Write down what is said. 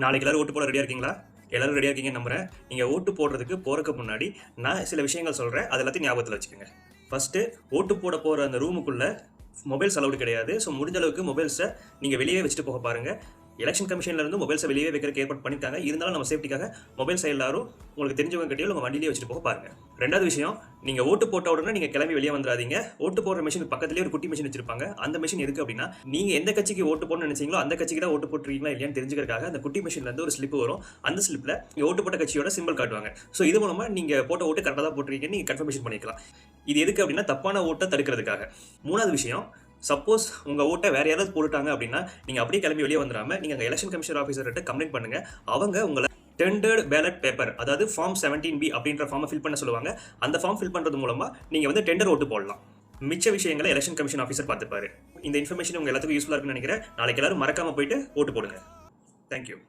நாளைக்கு எல்லாரும் ஓட்டு போட ரெடியாக இருக்கீங்களா? எல்லாரும் ரெடியாக இருக்கீங்கன்னு நம்புறேன். நீங்கள் ஓட்டு போடுறதுக்கு போகிறதுக்கு முன்னாடி நான் சில விஷயங்கள் சொல்கிறேன், அது எல்லாத்தையும் ஞாபகத்தில் வச்சுக்கோங்க. ஃபஸ்ட்டு, ஓட்டு போட போகிற அந்த ரூமுக்குள்ளே மொபைல்ஸ் அலவுட் கிடையாது. ஸோ முடிஞ்ச அளவுக்கு மொபைல்ஸை நீங்கள் வெளியே வச்சுட்டு போக பாருங்கள். எலெக்ஷன் கமிஷன்லேருந்து மொபைல்ஸை வெளியே வைக்கிறதுக்கு ஏற்பாடு பண்ணிட்டாங்க. இருந்தாலும் நம்ம சேஃப்டிக்காக மொபைல்ஸை எல்லாரும் உங்களுக்கு தெரிஞ்சவங்க கிட்டே உங்கள் வண்டியிலே வச்சுட்டு போக பாருங்கள். ரெண்டாவது விஷயம், நீங்கள் ஓட்டு போட்ட உடனே நீங்கள் கிளம்பி வெளியே வந்துடாதீங்க. ஓட்டு போடுற மிஷின் பக்கத்துலேயே ஒரு குட்டி மிஷின் வச்சிருப்பாங்க. அந்த மிஷின் எதுக்கு அப்படின்னா, நீங்கள் எந்த கட்சிக்கு ஓட்டு போடணும்னு நினைச்சீங்களோ அந்த கட்சிக்கு தான் ஓட்டு போட்டுருக்கீங்களா இல்லையான்னு தெரிஞ்சுக்கிறதுக்காக அந்த குட்டி மிஷின்லேருந்து ஒரு ஸ்லிப் வரும். அந்த ஸ்லிப்பில் நீங்கள் ஓட்டு போட்ட கட்சியோட சிம்பிள் காட்டுவாங்க. ஸோ இது மூலமாக நீங்கள் போட்ட ஓட்டு கரெக்டாக தான் போட்டிருக்கீங்கன்னு நீங்கள் கன்ஃபர்மேஷன் பண்ணிக்கலாம். இது எதுக்கு அப்படின்னா, தப்பான ஓட்டை தடுக்கிறதுக்காக. மூணாவது விஷயம், சப்போஸ் உங்கள் ஓட்டை வேறு யாராவது போட்டுட்டாங்க அப்படின்னா நீங்கள் அப்படியே கிளம்பி வெளியே வந்துடாமல் நீங்கள் எலெக்ஷன் கமிஷன் ஆஃபீஸர்கிட்ட கம்ப்ளைண்ட் பண்ணுங்கள். அவங்க உங்களை டெண்டர்ட் பேலட் பேப்பர், அதாவது ஃபார்ம் 17B அப்படின்ற ஃபார்மை ஃபில் பண்ண சொல்லுவாங்க. அந்த ஃபார்ம் ஃபில் பண்ணுறது மூலமாக நீங்கள் வந்து டெண்டர் ஓட்டு போடலாம். மிச்ச விஷயங்களை எலெக்ஷன் கமிஷன் ஆஃபீஸர் பார்த்துப்பாரு. இந்த இன்ஃபர்மேஷன் உங்கள் எல்லாத்துக்கும் யூஸ்ஃபுல்லாக இருக்குன்னு நினைக்கிறேன். நாளைக்கு எல்லாரும் மறக்காமல் போயிட்டு ஓட்டு போடுங்க. தேங்க்யூ.